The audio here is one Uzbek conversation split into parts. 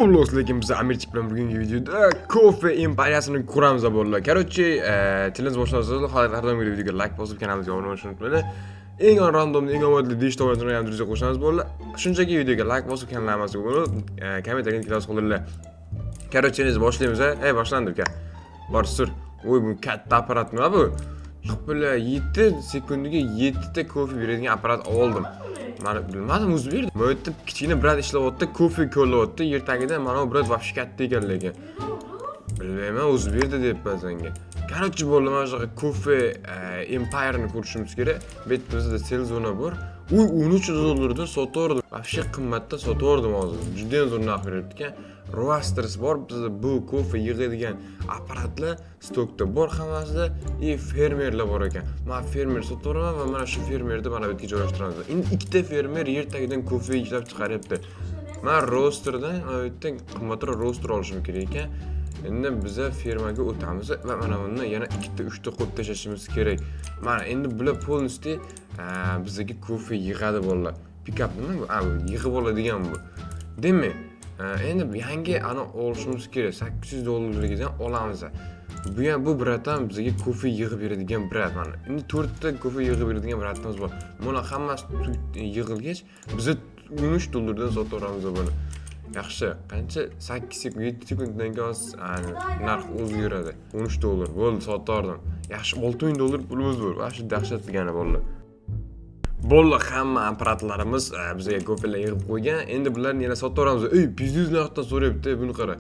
Xullas, lekin biz Amirchik bilan bugungi videoda kofe imperiyasini ko'ramiz bo'ldi. Короче, challenge boshlashdan har doimgi videoga like bosib kanalimizga obuna bo'lishni unutmanglar. Eng random, eng omadli deyish to'g'risida ham bizga qo'shamiz bo'ldi. Shunchaki videoga like bosib kanalimizga obuna bo'lib, kommentlarga kelasiz qoldiringlar. Короче, boshlaymiz. Boshlandi uka. Bor sur. Voy, bu katta apparat nima bu? Yo'q, 7 sekundiga 7 ta kofe beradigan apparat oldim. Mana bilmadim, o'zi berdi. Bu yerda kichkina brat ishlayapti, kofe ko'lyapti. Yer tagida mana bu brat vobshe katta ekan lekin. Bilmayman, o'zi berdi debman senga. Короче, bo'ldi, mana shu kofe Empire'ni ko'rishimiz kerak. Bu yerda bizda sell zona bor. Uy, 13 dollardan sotardim. Vobshe qimmatda sotardim hozir. Juda ham zo'r narx beribdi ekan. Roasters bor, bizda bu kofe yig'adigan apparatlar stokda bor hammasida, fermerlar bor ekan. Men fermer sotaman va mana shu fermerni mana bu yerga joylashtiramiz. Endi ikkita fermer yer tagidan kofe ishlab chiqaryapti. Men roasterdan yerda qimmatroq roaster olishim kerak ekan. Endi biza fermaga o'tamiz va mana bundan yana ikkita 3 ta qo'yib tashlashimiz kerak. Mana endi bular polностью bizga kofe yig'adi bolalar. Pick-up nima bu? Yig'ib oladigan bu. Demak, endi yangi ana olishimiz kerak. 800 dollarligidan olamiz. Bu bratdan bizga kofe yig'ib beradigan brat mana. Endi 4 ta kofe yig'ib beradigan bratimiz bor. Buni hammasi yig'ilgach, biz 13 dollardan sotaveramiz buni. Yaxshi, qancha 8 sekund, 7 sekunddan keyin narx o'zgaradi. 13 dollar bo'ldi, sotardim. Yaxshi, 6000 dollar pulimiz bor. Vaqti dahshat degani bo'ldi. Bo'ldi, hamma apparatlarimiz bizga kofelar yig'ib qo'ygan. Endi bularni yana sotaveramiz. Biznes narxdan so'rayapti, buni qara.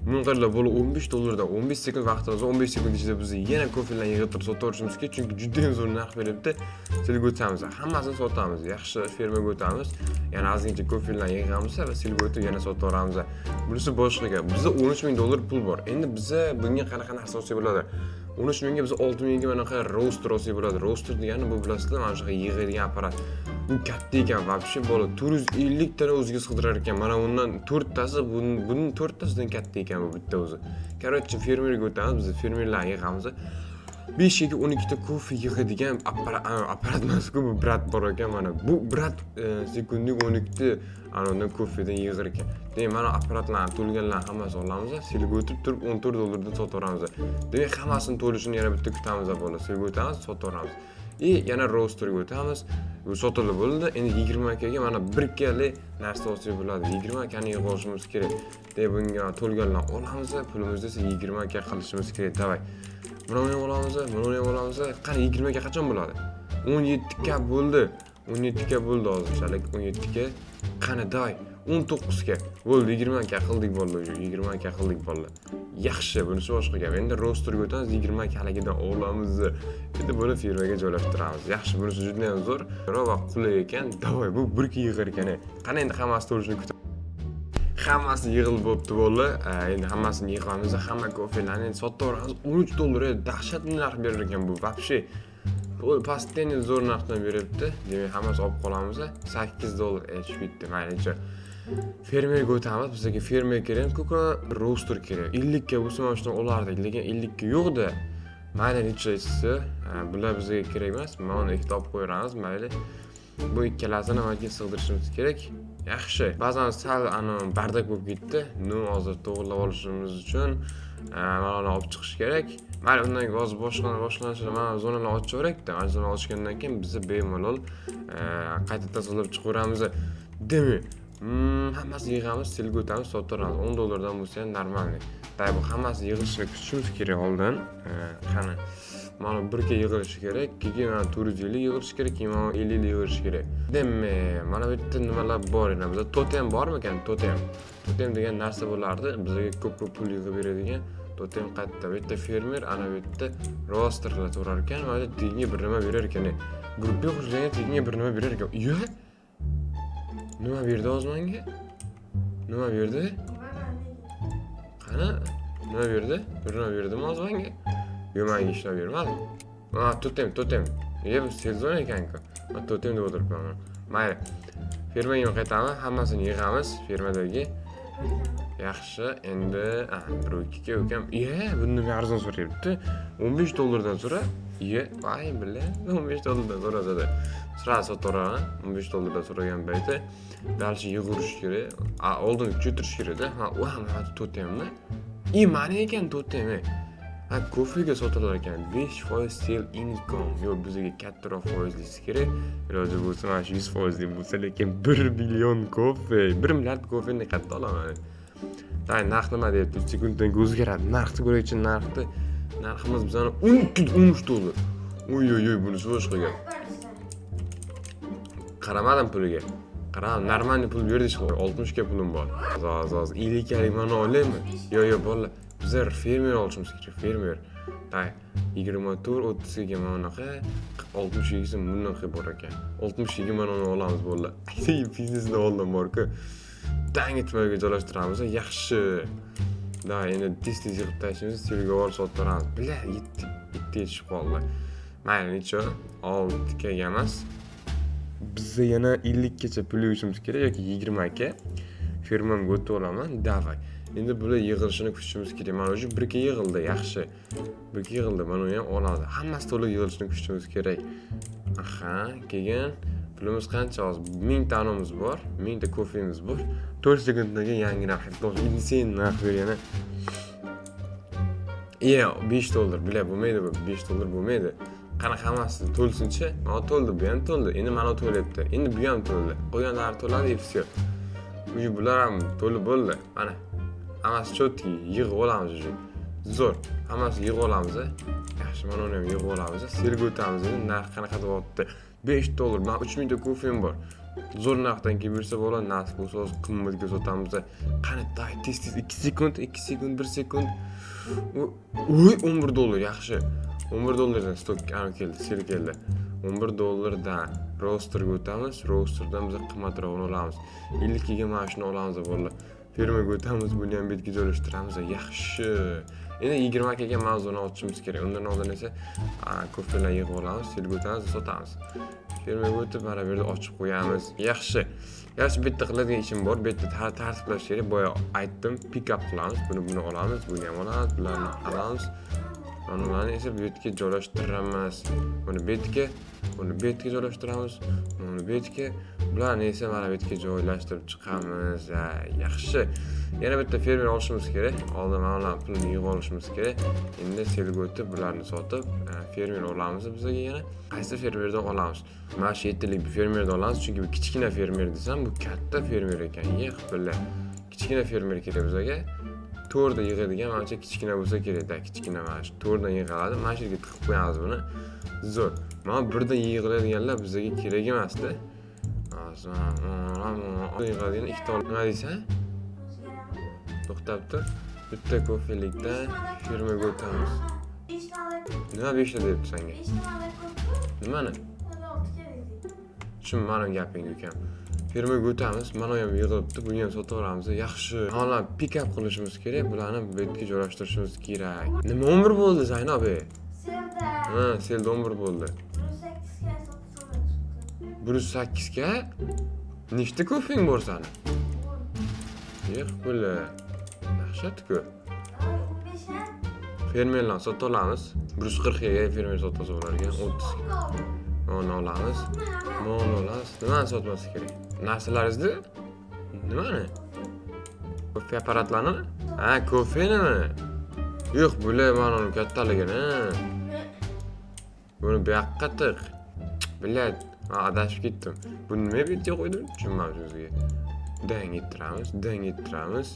Buni qara, bo'ldi 15 dollardan 15 sekund vaqtimiz, 15 sekund ichida biz yana kofelarni yig'ib sotaverishimiz kerak, chunki juda ham zo'r narx beryapti. Silga o'tamiz, hammasini sotamiz. Yaxshi, fermaga o'tamiz. Yana ozgincha kofelarni yig'amiz va silga o'tib yana sotaveramiz. Bunisi boshqa gap. Bizda 13000 dollar pul bor. Endi biza bunga qanaqa narsa olsak bo'ladi? 13000 ga biz 6000 ga mana qanaqa roaster olsak bo'ladi. Roaster degani bu bilasizlar, mana shu yig'adigan apparat. Bu katta ekan, vobshe bola 450 tani o'ziga sig'dirar ekan. Mana bundan 4 tasi, buning 4 tasidan katta ekan bu bitta o'zi. Короче, fermerga o'tamiz, biz fermerlarni yig'amiz. 5 ga 12 ta kofe yig'adigan apparat emas-ku, bu brat bor ekan mana. Bu brat sekundiga 12 ta anodan kofedan yig'ar ekan. Demak, mana apparatlarni to'lganlarni hammasini olamiz, silga o'tib turib 14 dollardan sotaveramiz. Demak, hammasini to'lishini yana bitta kutamiz bola. Silga o'tamiz, sotaveramiz. Yana roasterga o'tamiz. Bu sotilib bo'ldi. Endi 20 ga mana 1 kali narsa olsak bo'ladi. 20 kani yig'ib olishimiz kerak. Demak, bunga to'lganlarni olamiz, pulimizni esa 20 ga qilishimiz kerak. Davay. Buni ham olamiz, buni ham olamiz. Qani 20 ga qachon bo'ladi? 17 ga bo'ldi. 17 ga bo'ldi hozirchalik. 17 ga. Qani davay. 19 ga. Bo'ldi, 20 ga qildik bo'ldi. 20 ga qildik bo'ldi. Yaxshi, bunisi boshqa gap. Endi roasterga o'tamiz, 20 kaligidan olamiz. Endi buni firmaga joylashtiramiz. Yaxshi, bunisi juda ham zo'r va qulay ekan. Davay, bu 1 kun yig'ar ekan. Qani endi hammasi to'lishini kutamiz. Hammasi yig'ilib bo'pti bo'ldi. Endi hammasini yig'amiz, hamma kofelarni sotaveramiz. 13 dollar dahshatli narx berar ekan bu. Vobshe bu pastdan zo'r narxdan beryapti. Demak, hammasi olib qolamiz. 8 dollar tushib ketdi. Maylicha. Fermerga o'tamiz. Bizga fermer kerak, ko'ka roaster kerak. 50 ga bo'lsa mana shundan olardik, lekin 50 ga yo'q-da. Mayli nechasi, bular bizga kerak emas. Mana uni ikkita olib qo'yamiz, mayli. Bu ikkalasini menga sig'dirishimiz kerak. Yaxshi. Ba'zan sal bardak bo'lib ketdi. Hozir to'g'rilab olishimiz uchun mana uni olib chiqish kerak. Mayli, undan keyin hozir boshlanishida mana zonalarni ochaverak-da. Mana zonalarni ochgandan keyin biz bemalol qayta tozalab chiqaveramiz. Demak, hammasini yig'amiz, silga o'tamiz, sotaveramiz. 10 dollardan bo'lsa ham normalniy. Bu hammasi yig'ilishini kutishimiz kerak oldin. Qani, mana 1 ga yig'ilishi kerak, keyin mana 450 yig'ilishi kerak, keyin mana 50 yig'ilishi kerak. Demak, mana bu yerda nimalar bor endi? Bizda totem bormi ekan? Totem. Totem degan narsa bo'lardi. Bizga ko'p pul yig'ib beradigan totem qayerda? Bu yerda fermer, ana bu yerda roasterlar turar ekan, mana tenga bir nima berar ekan. Gruppa xo'jaligi tenga bir nima berar ekan. Yo! Nima berdi o'zimga? Nima berdi? Qani? Nima berdi? Bir nima berdimi o'zimga? Yo'q, menga hech nima bermadi. Totem. Bu sezon ekan-ku. Men totem deb o'tiribman. Mayli. Fermaga qaytamiz, hammasini yig'amiz fermadagi. Yaxshi, endi 1-2 ga ukam, buni nima arzon so'rayapti? $15 so'ra. Vay bilan $15 so'rasa-da. Sira sotaveraman. $15 so'ragan payti dalshi yig'irish kerak. Oldin ko'tirish kerak-da. Mana to'tayapman. Mana ekan to'tayman. Kofega sotilar ekan 5% sell income. Yo'q, bizga kattaroq foizlisi kerak. Iloji bo'lsa mana shu 100% bo'lsa, lekin 1 million kofe, 1 milliard kofeni qayerdan olaman? Narx nima deyapti? 3 sekunddan o'zgaradi. Narxni ko'raychi, narximiz bizani $13. Oy, buni so'z qilgan. Qaramadim puliga. Qaramadim, normal pul berdi, 60 ga pulim bor. Zoz, 50 galik mana olaymi? Yo'q, bolalar. Bizlar fermer olishimiz kerak, fermer. 24-30 ga manaqa, 60 ga bunaqa bor ekan. 60 ga mana uni olamiz bolalar. Biznesni oldim bor-ku. Etmaga joylashtiramiz, yaxshi. Endi tez-tez yig'ib tashlaymiz, selga olib sottiramiz. Bila, yetti yetishib qoldi. Mayli, necha? 6 ga emas. Bizga yana 50 gacha pul yig'ishimiz kerak yoki 20 ga. Fermamga o'tib olaman, davay. Endi bular yig'ilishini kutishimiz kerak. Mana shu 1 ga yig'ildi, yaxshi. 1 ga yig'ildi, mana uni ham olamiz. Hammasi to'liq yig'ilishini kutishimiz kerak. Keyin pulimiz qancha hozir? 1000 ta anamiz bor, 1000 ta kofemiz bor. 4 sekunddan keyin yangi narx, insane narx bergani. $5, bila bo'lmaydi bu, $5 bo'lmaydi. Qanaqa hammasi to'lsinchi? Mana to'ldi, bu ham to'ldi. Endi mana to'lyapti. Endi bu ham to'ldi. Qolganlari to'ladi, все. Bular ham to'lib bo'ldi. Mana hammasi chotki, yig'ib olamiz уже. Zo'r. Hammasi yig'ib olamiz. Yaxshi, mana uni ham yig'ib olamiz. Serga o'tamiz. Narx qanaqa deyapti? $5. Men 3000 ta kofem bor. Zo'r narxdan kelib bersa bo'ladi, nasib bo'lsa qimmatga sotamiz. Qani tez 2 sekund, 1 sekund. $11 yaxshi. $11dan stok keldi, sel keldi. $11dan rosterga o'tamiz. Rosterdan biz qimmatrog'ini olamiz. 50 ga mana shuni olamiz bolalar. Fermaga o'tamiz, buni ham betga joylashtiramiz. Yaxshi. Endi 20 ga mavzuni ochishimiz kerak. Undan oldin esa kofelarni yig'ib olamiz, selga o'tamiz, sotamiz. Fermaga o'tib, mana bu yerda ochib qo'yamiz. Yaxshi. Yaxshi, bu yerda qiladigan ishim bor. Bu yerda tartiblash kerak. Boya aytdim, pick up qilamiz. Buni olamiz, buni ham olamiz, bularni olamiz. Mana esa bu yerga joylashtiramiz. Buni betga joylashtiramiz. Buni betga, bularni esa mana bu yerga joylashtirib chiqamiz. Yaxshi. Yana bitta fermer olishimiz kerak. Oldin mana pulni yig'ib olishimiz kerak. Endi selga o'tib, bularni sotib, fermer olamiz bizga yana. Qaysi fermerdan olamiz? Mana shu 7 lik fermerdan olamiz, chunki bu kichkina fermer desam, bu katta fermer ekan. Billah. Kichkina fermer kerak bizga. To'rda yig'adigan, menimcha kichkina bo'lsa kerak-da, kichkina mana shu to'rdan yig'iladi. Mana shu yerga tiqib qo'yamiz buni. Zo'r. Mana birdan yig'iladiganlar bizga kerak emas-da. Yig'adigan ikkita nima deysan? To'xtab tur. Bitta kofelikda firmaga o'tamiz. Nima 5 ta debdi senga? Nimani? Tushunmadim gapingni ukam. Firmaga o'tamiz, mana ham yig'ilibdi, buni ham sotaveramiz. Yaxshi. Mana pick up qilishimiz kerak, bularni betga joylashtirishimiz kerak. Nima 11 bo'ldi Zaynob? Selda. Selda 11 bo'ldi. 108 ga nechta kofing bor sani? Bo'la. Yaxshi-ku. 15 ga fermerlar sota olamiz. 140 ga fermer sotsa ularga 30. Mana olamiz. Mana olamiz. Nimani sotmasi kerak? Narsalaringizni? Nimani? Kofe apparatlarni? Kofenimi? Yo'q, bular mana uni kattaligini. Buni bu yoqqa tiq. Bilad, adashib ketdim. Buni nima betga qo'ydim? Tushunmadim o'ziga. Dang ettiramiz.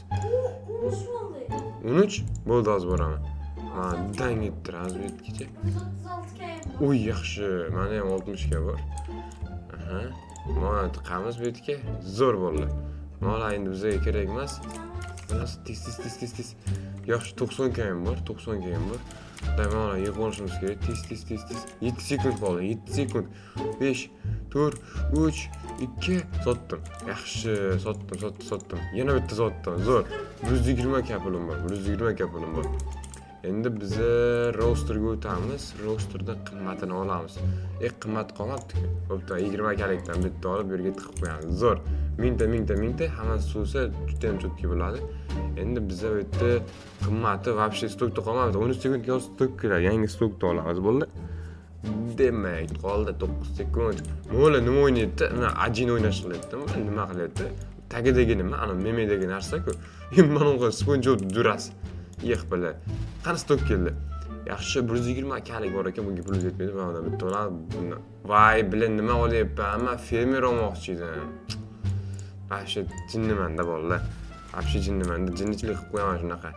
13 bo'ldi, hozir boraman. Dang ettiramiz bu yergacha. 36 ga. Uy, yaxshi. Mana ham 60 ga bor. Mana tiqamiz bu yerga. Zo'r bo'ldi. Mana endi bizga kerak emas. Tez. Yaxshi, 90 ga ham bor, 90 ga ham bor. Mana yig'ib olishimiz kerak. Tez. 7 sekund qoldi. 7 sekund. 5, 4, 3, 2 sotdim. Yaxshi, sotdim. Yana bitta sotdim. Zo'r. 120 ga pulim bor. Endi biz roasterga o'tamiz. Roasterda qimmatini olamiz. Qimmat qolmabdi-ku. Bo'pti, 20 kalikdan bitta olib bu yerga tiqib qo'yamiz. Zo'r. Mingta hammasi so'sa juda ham cho'tki bo'ladi. Endi bizda bu yerda qimmati вообще stokda qolmadi. 13 sekundga stok keladi. Yangi stokda olamiz bo'ldi. Demak, qoldi 9 sekund. Mo'la nima o'ynayapti? Mana ajin o'ynash qilyapti. Nima qilyapti? Tagidagi nima? Ana memedagi narsa-ku. Mana unga sponjot durasi. Bilan. Qani stok keldi. Yaxshi 120 kalik bor ekan, bunga pul yetmaydi. Mana bitta olib, voy, bilan nima olyapman? Hamma fermer olmoqchi edim. Вообще jinnimanda bolalar. Вообще jinnimanda, jinnichilik qilib qo'yaman shunaqa.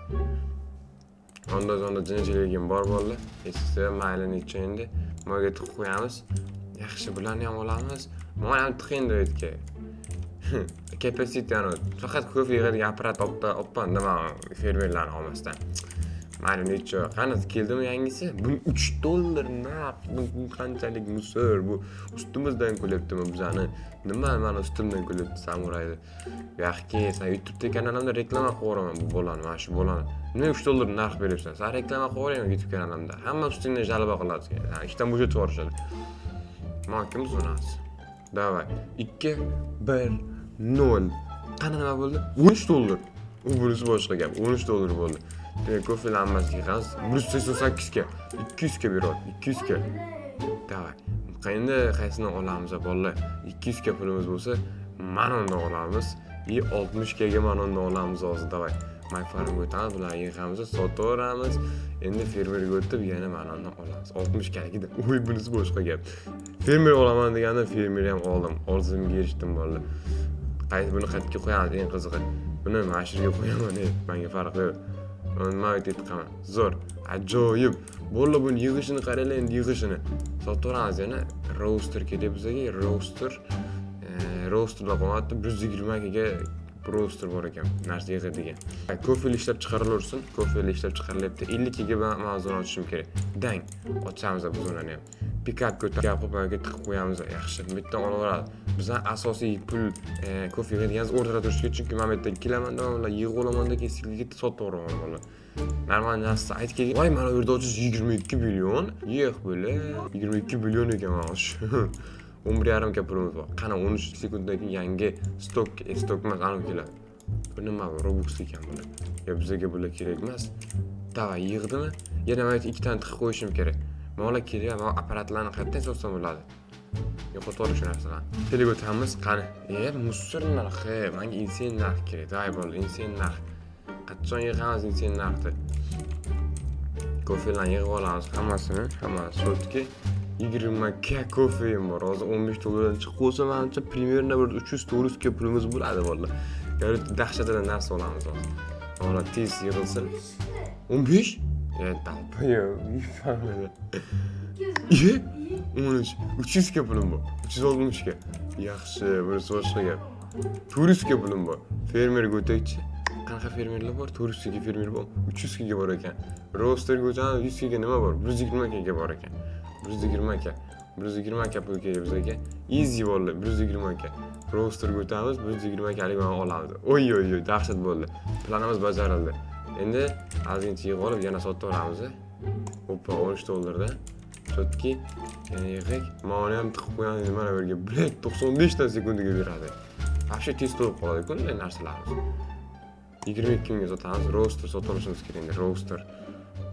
Onda jinnichiligim bor bolalar. Esa mayli necha endi. Mo'ga tiqib qo'yamiz. Yaxshi, bularni ham olamiz. Mana ham tiqing deyotga. Capacity ani faqat ko'p yig'adigan apparat oppan nima fermerlarni olmasdan. Mayli necha qani keldimi yangisi? Bu $3 narx. Bu qanchalik musor bu ustimizdan kulyaptimi bizani? Nima mana ustimdan kulyapti samurayni. Yaxki, sen YouTube'da kanalimda reklama qilaman bu bolani, mana shu bolani. Nima $3 narx beryapsan? Sen reklama qilaveraymi YouTube kanalimda? Hamma ustingdan jalba qiladi. Ishdan bo'shatib yuborishadi. Mana kim zonasi? Davay. 2 1 0. Qani nima bo'ldi? $13. U bunisi boshqa gap. $13 bo'ldi. Demak, ko'fini hammasiga qaz 188 ga, 200 ga beradi. 200 ga. Davay. Endi qaysini olamiz bolalar? 200 ga pulimiz bo'lsa, mana undan olamiz. 60 ga mana undan olamiz hozir. Davay. My farm o'tamiz, bularni yig'amiz, sotaveramiz. Endi fermerga o'tib yana mana undan olamiz. 60 galigida. Uy, bunisi boshqa gap. Fermer olaman deganda fermer ham oldim. Orzumga erishdim bolalar. Buni qaytga qo'yamiz, eng qizig'i. Buni mashinaga qo'yaman, menga farqi yo'q. Nima aytayotganim? Zo'r, ajoyib. Bo'ldi, buni yig'ishini qaranglar, endi yig'ishini. Sotaveramiz yana. Roaster kerak bizga, roasterlar qo'yapti 120 ga roaster bor ekan, narsa yig'adigan. Kofeli ishlab chiqarilaversin, kofeli ishlab chiqarilyapti. 50 ga mavzuni ochishim kerak. Dang, ochamiz biz uni ham. Pick-up ko'tarib qo'yib tiqib qo'yamiz. Yaxshi, bittadan olaveradi. Bizning asosiy pul kofe yig'adiganimiz o'rtada turishi, chunki men bu yerda kelamanda, ular yig'ib olaman deb kesilga sotaveraman bolalar. Normal narsa aytib voy, mana bu yerda 22 million. Yo'q bo'la, 22 million ekan mana shu. 11,5 ga pulimiz bor. Qani 13 sekunddan keyin yangi stok emas aniq keladi. Bu nima Robux ekan bular? Yo, bizga bular kerak emas. Davay, yig'dimi? Yana men 2 tani tiqib qo'yishim kerak. Mo'la kerak, men apparatlarni qayerdan sotsam bo'ladi? Yo'qotish shu narsalarni. Telega o'tamiz, qani. Musor narxi, menga insen narx kerak. Davay bo'ldi, insen narx. Qachon yig'amiz insen narxni? Kofelarni yig'ib olamiz hammasini, sotki 20 ga kofeyim bor. Hozir $15 dan chiqib qolsa, menimcha примерно bir 300-400 ga pulimiz bo'ladi bolalar. Ya'ni dahshatli narsa olamiz hozir. Mana tez yig'ilsin. 15? Dalpayo, yifamadi. 13, 300 ga pulim bor. 360 ga. Yaxshi, burisi boshqa gap. 400 ga pulim bor. Fermerga o'taychi. Qanaqa fermerlar bor? 400 ga fermer bor. 300 ga bor ekan. Roasterga o'tamiz, 100 ga nima bor? 120 ga bor ekan. 120 ga. 120 ga pul kerak bizga. Easy bo'ldi, 120 ga. Roasterga o'tamiz, 120 galik olamiz. Oy, dahshat bo'ldi. Planimiz bajarildi. Endi azgincha yig'ib olib yana sotaveramiz. Hoppa, $13 dan. Chotki, yana yig'ik. Mana ham tiqib qo'yamiz mana bu yerga. 95 ta sekundiga beradi. Вообще tez to'lib qoladi-ku bunday narsalarimiz. 22 mingga sotamiz. Roaster sotishimiz kerak endi, roaster.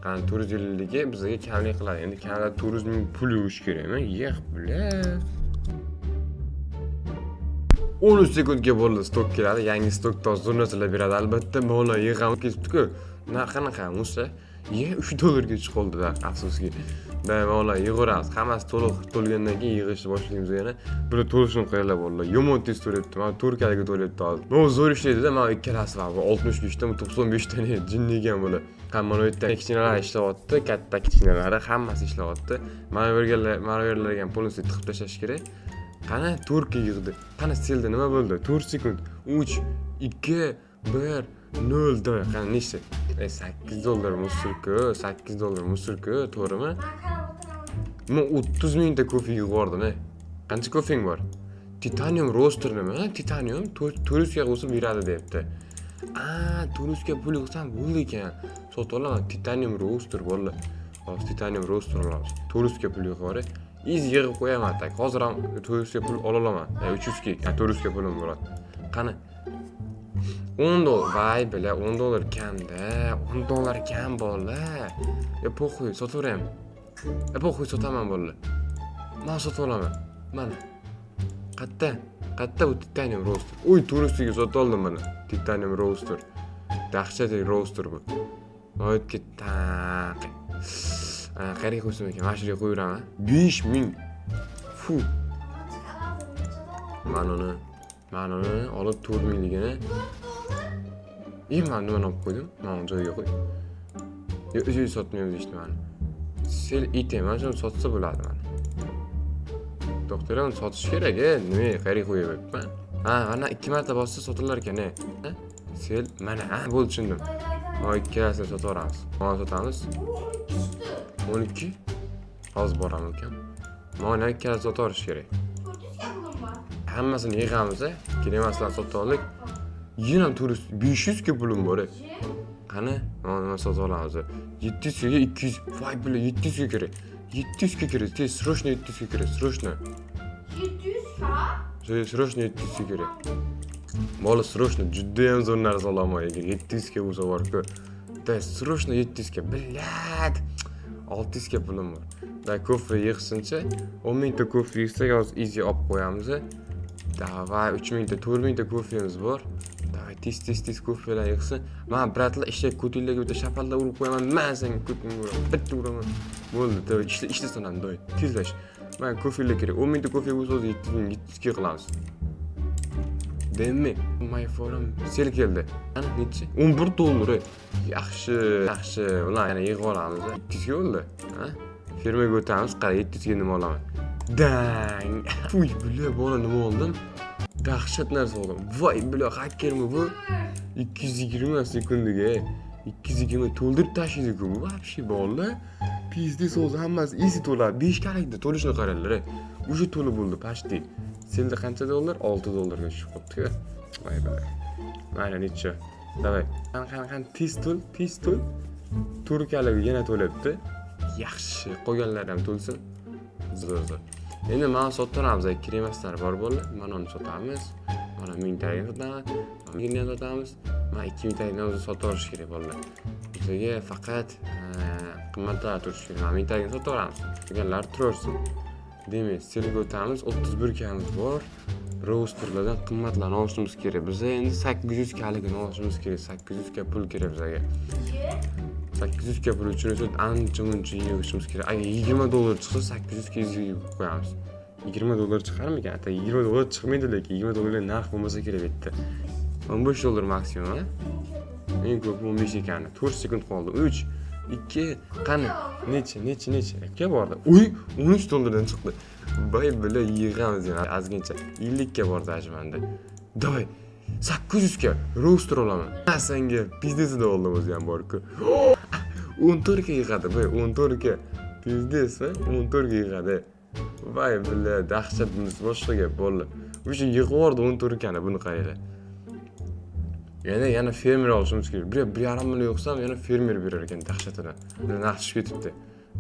Qani 450 ga bizga kamlik qiladi. Endi kamida 400 ming pul yo'q kerakmi? Yo'q, bula. 13 sekundga bo'ldi, stok keladi. Yangi stokda zo'r narsalar beradi. Albatta, mana yig'amiz ketibdi-ku. Qanaqa musa? $3 ga chiqib qoldi-da, afsuski. Mana yig'uramiz. Hammasi to'lgandan keyin yig'ishni boshlaymiz yana. Buni to'lishini qo'yinglar bolalar. Yomon tez to'layapti. Mana 4 kaliga to'layapti hozir. Bu zo'r ishlaydi-da, mana ikkalasi va 63 dan 95 dan jinnigan bo'la. Mana bu yerda kichkinalar ishlayapti, katta kichkinalari hammasi ishlayapti. Mana bu yerlarga ham polni tiqib tashlash kerak. Qani 4 ga yig'di. Qani selda nima bo'ldi? 4 sekund. 3 2 1 0 da. Qani nechta? $8 musurku, $8 musurku, to'g'rimi? Men 30 mingta kofe yig'ib yubordim. Qancha kofeng bor? Titanium roaster nima? Titanium 400 ga o'sib beradi deyapti. Turuska pul yig'sam bo'ldi ekan. Sotib olaman. Titanium roaster bo'ldi. Hozir titanium roaster olamiz. Turuska pul yig'ib, easy yig'ib qo'yaman tak. Hozir ham turuska pul ola olaman. 300 ga turuska pulim bo'ladi. Qani? $10. Vay bila, $10 kamda. $10 kam bo'ldi. Po'xuy, sotaveram. Po'xuy sotaman bo'ldi. Men sotib olaman. Mana. Qatta bu titanium roaster. Uy, turistiga sotib oldim mana. Titanium roaster. Dahshatli roaster bu. Oyitga taq. Qayerga qo'ysam ekan? Mana shu yerga qo'yiraman. 5000. Fu. Mana uni olib 4000 ligini. Men nima olib qo'ydim? Mana joyiga qo'y. Yo'q, sotmaymiz ishni mana. Sel item, mana shuni sotsa bo'ladi mana. Doktor ham sotish kerak, nima qayerga qo'yibman? Mana 2 marta bossa sotilar ekan, Sel mana, bo'ldi tushundim. Ikkalasini sotaveramiz. Mana sotamiz. 12. Hozir boraman ekan. Mana ikkalasini sotaverish kerak. Hammasini yig'amiz, kerak emaslarni sotib oldik. Yana turist 500 ga pulim bor. Qani? Mana sotib olamiz. 700 ga 200. Voy bila 700 ga kerak. 700 ga kerak. Tez, срочно 700 ga kerak. Срочно. 700 ha? Срочно 700 ga kerak. Bola срочно juda ham zo'r narsa olaman ekan. 700 ga bo'lsa bor-ku. Tez, срочно 700 ga. Bilad. 600 ga pulim bor. Da kofe yig'sincha, 10 ta kofe yig'sak hozir easy olib qo'yamiz. Davay 3000 ta, 4000 ta kofemiz bor. Davay tez kofelar yig'sin. Men bratlar ishga ko'tinglarga bitta shapalda urib qo'yaman. Men senga ko'tingga uraman. Bitta uraman. Bo'ldi, davay ishlasan doy. Tezlash. Men kofelar kerak. 10 ta kofe bo'lsa 700 ga qilamiz. Demak, my forum sel keldi. Ana necha? $11. Yaxshi. Ular yana yig'ib olamiz. 700 ga bo'ldi. Firmaga o'tamiz, qara 700 ga nima olaman. Dang. Uy, bila bola nima oldim? Dahshat narsa oldim. Voy, bila hakkermi bu? 220 sekundiga 220 to'ldirib tashlaydi-ku bu. Вообще bola. Pizdi so'zi hammasi easy to'ladi. 5 kalikda to'lishni qaranglar. O'sha to'lib bo'ldi, pashti. Senda qancha dollar? $6 ga tushib qoldi. Voy bila. Mana necha. Davay. Qani tez to'l. Turkiyalik yana to'labdi. Yaxshi, qolganlar ham to'lsin. Zo'r. Endi mana sotamiz, kerak emaslar bor bo'ldi. Mana uni sotamiz. Mana 1000 taga sotamiz. 1000 ga sotamiz. Mana 2000 taga o'zi sotaverish kerak bo'ldi. Bizga faqat qimmatroq turish kerak. Mana 1000 taga sotaveramiz. Qolganlar tursin. Demak, selga o'tamiz. 31 kamiz bor. Roasterlardan qimmatlarni olishimiz kerak. Bizga endi 800 kaligini olishimiz kerak. 800 ga pul kerak bizga. 800 ga pul uchun esa ancha-muncha yig'ishimiz kerak. Agar $20 chiqsa 800 ga yig'ib qo'yamiz. $20 chiqarmikan? Ata $20 chiqmaydi, lekin $20 narx bo'lmasa kerak bu yerda. $15 maksimum, eng ko'p 15 ekan. 4 sekund qoldi. 3 2 qani? Necha? Aka bordi. Uy, $13 dan chiqdi. Voy bila yig'amiz yana azgincha. 50 ga bordi ajmanda. Davay 800 ga roaster olaman. Senga biznesida oldim o'zi ham bor-ku. 14 ga yig'adi, voy 14 ga. Biznesmi? 14 ga yig'adi. Voy bila dahshat bunisi boshqa gap bo'ldi. O'sha yig'vordi 14 gani buni qaranglar. Yana fermer olishimiz kerak. 1.5 million yo'qsam yana fermer berar ekan dahshatidan. Narx tushib ketibdi.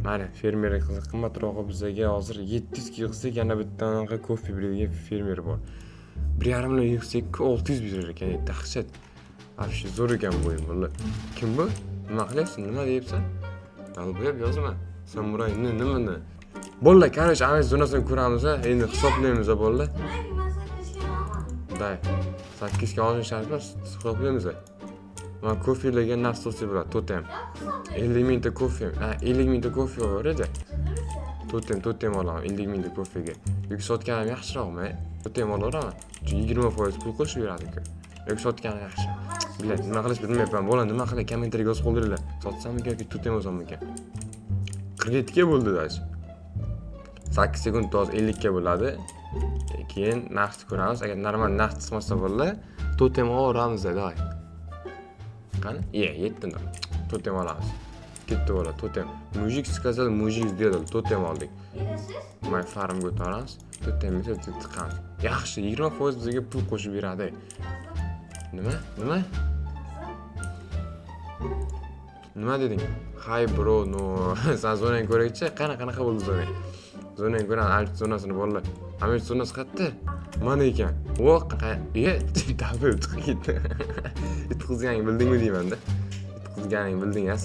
Mana fermer qimmatrog'i bizga hozir 700 ga yig'sak yana bittaga kofe beradigan fermer bor. 1.5 million yig'sak 600 berar ekan, dahshat. Вообще zo'r ekan bu o'yin. Kim bu? Nima qilyapsan? Nima deyapsan? Dalbo'yab yozma. Samuray nimani? Bolalar, короче, ana zonasini ko'ramiz, endi hisoblaymiz bolalar. Day. 8 ga olish shart emas, hisoblaymiz. Mana kofelarga narx so'rasa bo'ladi, totem. 50 mingta kofe. 50 mingta kofe bor edi. Totem olaman 50 mingta kofega. Yoki sotganim yaxshiroqmi? Totem olaveraman. 20% pul qo'shib beradi-ku. Yoki sotganim yaxshi. Biladi, nima qilish bilmayapman. Bola nima qilay, kommentariyaga yozib qoldiringlar. Sotsammikan yoki totem olsammikan. 47 ga bo'ldi dash. 8 sekund toz 50 ga bo'ladi. Keyin narxni ko'ramiz. Agar normal narx chiqmasa bo'ladi, totem olamiz day. Qani? 7 dan. Totem olamiz. Ketdi bola, totem. Mujik сказал, mujik сделал, totem oldik. My farmga o'tamiz. Totemni tiqamiz. Yaxshi, 20% bizga pul qo'shib beradi. Nima? Nima deding? Hay bro, no. Sen zonang ko'raychi, qanaqa bo'ldi zonang? Zonang ko'ran alp zonasini bolalar. Amir zonasi qayerda? Mana ekan. Voq, tavba chiqib ketdi. It qizganing bildingmi deyman-da. It qizganing bilding-a,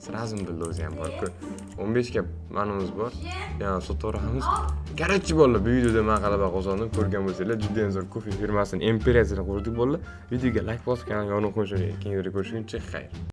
sirazi bildi o'zi ham bor-ku. 15 ga manimiz bor. Ya sotoramiz. Qarchi bolalar, bu videoda men g'alaba qozondim. Ko'rgan bo'lsanglar, juda ham zo'r kofe firmasining imperatsiyani qurdik bolalar. Videoga like bosib, kanalga obuna bo'lishni, keyingi videoda ko'rishguncha xayr.